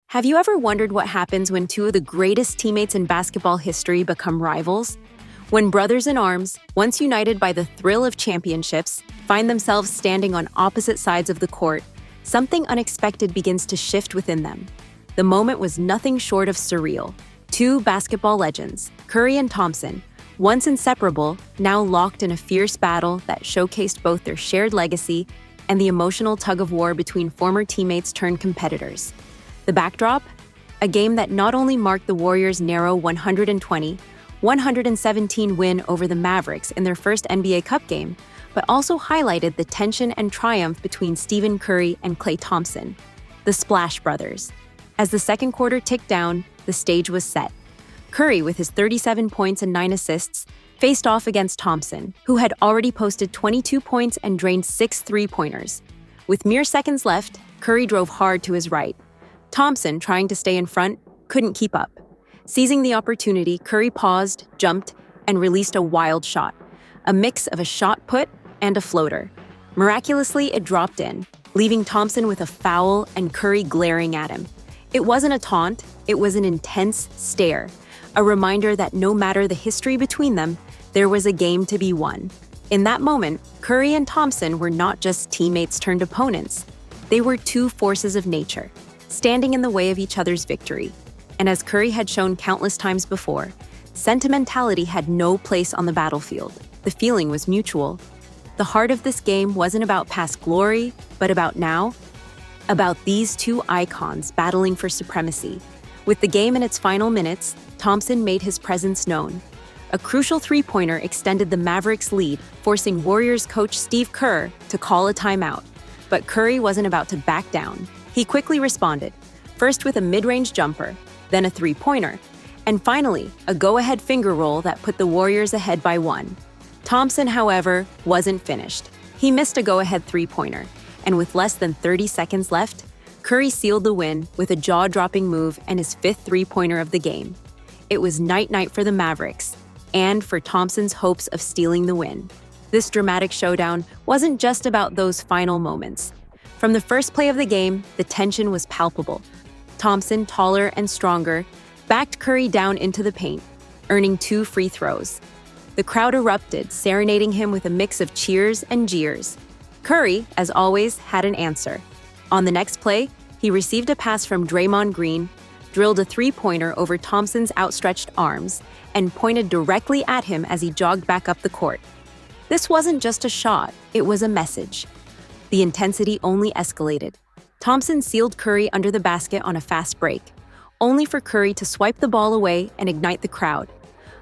Have you ever wondered what happens when two of the greatest teammates in basketball history become rivals? When brothers in arms, once united by the thrill of championships, find themselves standing on opposite sides of the court, something unexpected begins to shift within them. The moment was nothing short of surreal. Two basketball legends, Curry and Thompson, once inseparable, now locked in a fierce battle that showcased both their shared legacy and the emotional tug-of-war between former teammates turned competitors. The backdrop? A game that not only marked the Warriors' narrow 120-117 win over the Mavericks in their first NBA Cup game, but also highlighted the tension and triumph between Stephen Curry and Klay Thompson, the Splash Brothers. As the second quarter ticked down, the stage was set. Curry, with his 37 points and 9 assists, faced off against Thompson, who had already posted 22 points and drained 6 three-pointers. With mere seconds left, Curry drove hard to his right. Thompson, trying to stay in front, couldn't keep up. Seizing the opportunity, Curry paused, jumped, and released a wild shot, a mix of a shot put and a floater. Miraculously, it dropped in, leaving Thompson with a foul and Curry glaring at him. It wasn't a taunt, it was an intense stare, a reminder that no matter the history between them, there was a game to be won. In that moment, Curry and Thompson were not just teammates turned opponents. They were two forces of nature, standing in the way of each other's victory. And as Curry had shown countless times before, sentimentality had no place on the battlefield. The feeling was mutual. The heart of this game wasn't about past glory, but about now. About these two icons battling for supremacy. With the game in its final minutes, Thompson made his presence known. A crucial three-pointer extended the Mavericks' lead, forcing Warriors coach Steve Kerr to call a timeout. But Curry wasn't about to back down. He quickly responded, first with a mid-range jumper, then a three-pointer, and finally, a go-ahead finger roll that put the Warriors ahead by 1. Thompson, however, wasn't finished. He missed a go-ahead three-pointer, and with less than 30 seconds left, Curry sealed the win with a jaw-dropping move and his 5th three-pointer of the game. It was night-night for the Mavericks, and for Thompson's hopes of stealing the win. This dramatic showdown wasn't just about those final moments. From the first play of the game, the tension was palpable. Thompson, taller and stronger, backed Curry down into the paint, earning 2 free throws. The crowd erupted, serenading him with a mix of cheers and jeers. Curry, as always, had an answer. On the next play, he received a pass from Draymond Green, drilled a three-pointer over Thompson's outstretched arms, and pointed directly at him as he jogged back up the court. This wasn't just a shot, it was a message. The intensity only escalated. Thompson sealed Curry under the basket on a fast break, only for Curry to swipe the ball away and ignite the crowd.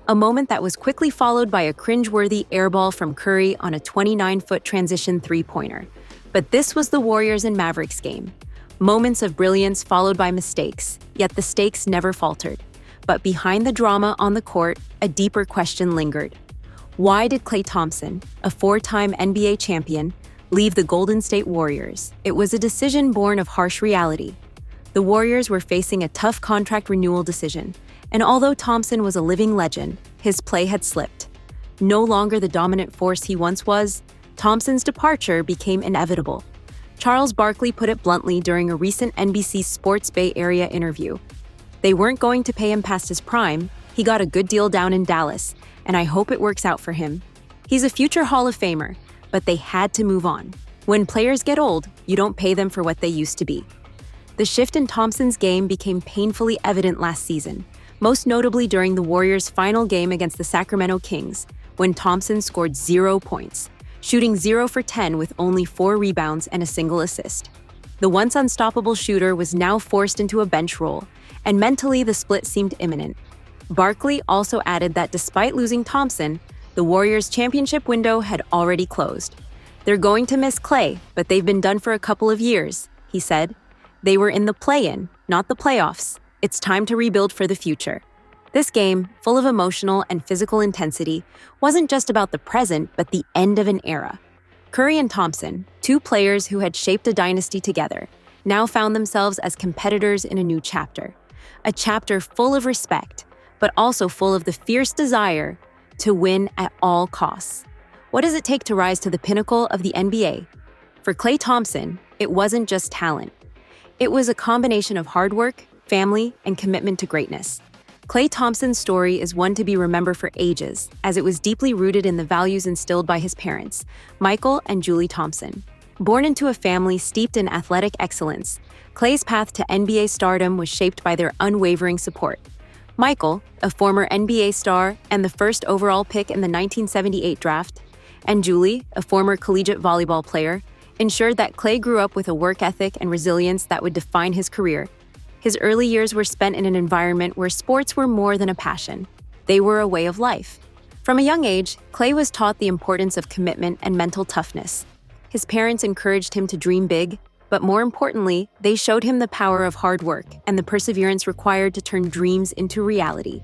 A moment that was quickly followed by a cringe-worthy airball from Curry on a 29-foot transition three-pointer. But this was the Warriors and Mavericks game. Moments of brilliance followed by mistakes, yet the stakes never faltered. But behind the drama on the court, a deeper question lingered. Why did Klay Thompson, a 4-time NBA champion, leave the Golden State Warriors? It was a decision born of harsh reality. The Warriors were facing a tough contract renewal decision, and although Thompson was a living legend, his play had slipped. No longer the dominant force he once was, Thompson's departure became inevitable. Charles Barkley put it bluntly during a recent NBC Sports Bay Area interview. They weren't going to pay him past his prime. He got a good deal down in Dallas, and I hope it works out for him. He's a future Hall of Famer, but they had to move on. When players get old, you don't pay them for what they used to be. The shift in Thompson's game became painfully evident last season, most notably during the Warriors' final game against the Sacramento Kings, when Thompson scored 0 points, shooting 0 for 10 with only 4 rebounds and a single assist. The once unstoppable shooter was now forced into a bench role, and mentally the split seemed imminent. Barkley also added that despite losing Thompson, the Warriors' championship window had already closed. They're going to miss Klay, but they've been done for a couple of years, he said. They were in the play-in, not the playoffs. It's time to rebuild for the future. This game, full of emotional and physical intensity, wasn't just about the present, but the end of an era. Curry and Thompson, two players who had shaped a dynasty together, now found themselves as competitors in a new chapter. A chapter full of respect, but also full of the fierce desire to win at all costs. What does it take to rise to the pinnacle of the NBA? For Klay Thompson, it wasn't just talent. It was a combination of hard work, family, and commitment to greatness. Klay Thompson's story is one to be remembered for ages, as it was deeply rooted in the values instilled by his parents, Michael and Julie Thompson. Born into a family steeped in athletic excellence, Klay's path to NBA stardom was shaped by their unwavering support. Michael, a former NBA star and the first overall pick in the 1978 draft, and Julie, a former collegiate volleyball player, ensured that Klay grew up with a work ethic and resilience that would define his career. His early years were spent in an environment where sports were more than a passion. They were a way of life. From a young age, Klay was taught the importance of commitment and mental toughness. His parents encouraged him to dream big, but more importantly, they showed him the power of hard work and the perseverance required to turn dreams into reality.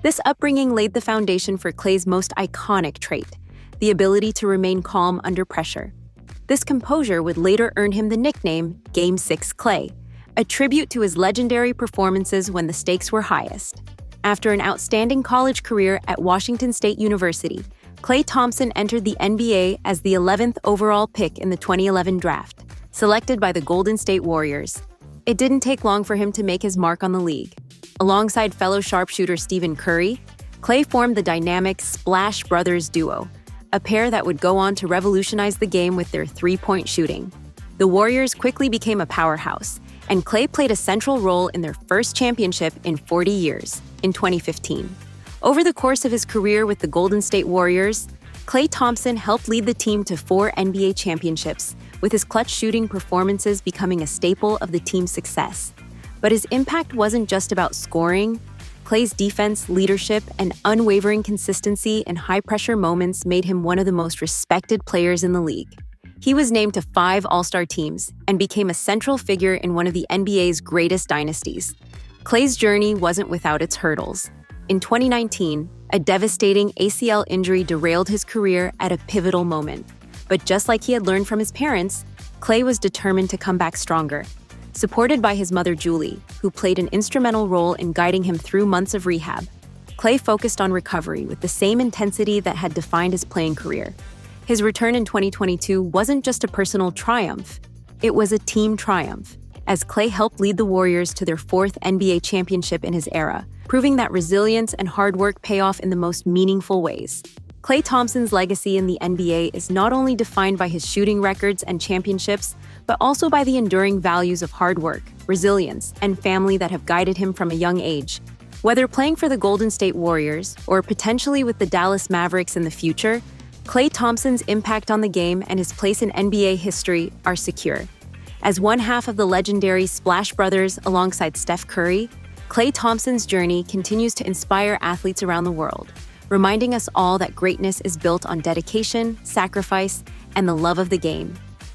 This upbringing laid the foundation for Klay's most iconic trait, the ability to remain calm under pressure. This composure would later earn him the nickname Game 6 Klay, a tribute to his legendary performances when the stakes were highest. After an outstanding college career at Washington State University, Klay Thompson entered the NBA as the 11th overall pick in the 2011 draft, selected by the Golden State Warriors. It didn't take long for him to make his mark on the league. Alongside fellow sharpshooter Stephen Curry, Klay formed the dynamic Splash Brothers duo, a pair that would go on to revolutionize the game with their three-point shooting. The Warriors quickly became a powerhouse, and Klay played a central role in their first championship in 40 years, in 2015. Over the course of his career with the Golden State Warriors, Klay Thompson helped lead the team to 4 NBA championships, with his clutch shooting performances becoming a staple of the team's success. But his impact wasn't just about scoring. Klay's defense, leadership, and unwavering consistency in high-pressure moments made him one of the most respected players in the league. He was named to 5 All-Star teams and became a central figure in one of the NBA's greatest dynasties. Klay's journey wasn't without its hurdles. In 2019, a devastating ACL injury derailed his career at a pivotal moment. But just like he had learned from his parents, Klay was determined to come back stronger. Supported by his mother Julie, who played an instrumental role in guiding him through months of rehab, Klay focused on recovery with the same intensity that had defined his playing career. His return in 2022 wasn't just a personal triumph, it was a team triumph, as Klay helped lead the Warriors to their 4th NBA championship in his era, proving that resilience and hard work pay off in the most meaningful ways. Klay Thompson's legacy in the NBA is not only defined by his shooting records and championships, but also by the enduring values of hard work, resilience, and family that have guided him from a young age. Whether playing for the Golden State Warriors or potentially with the Dallas Mavericks in the future, Klay Thompson's impact on the game and his place in NBA history are secure. As one half of the legendary Splash Brothers alongside Steph Curry, Klay Thompson's journey continues to inspire athletes around the world, reminding us all that greatness is built on dedication, sacrifice, and the love of the game.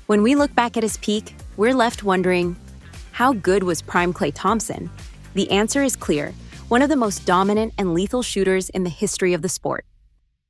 When we look back at his peak, we're left wondering, how good was prime Klay Thompson? The answer is clear: one of the most dominant and lethal shooters in the history of the sport.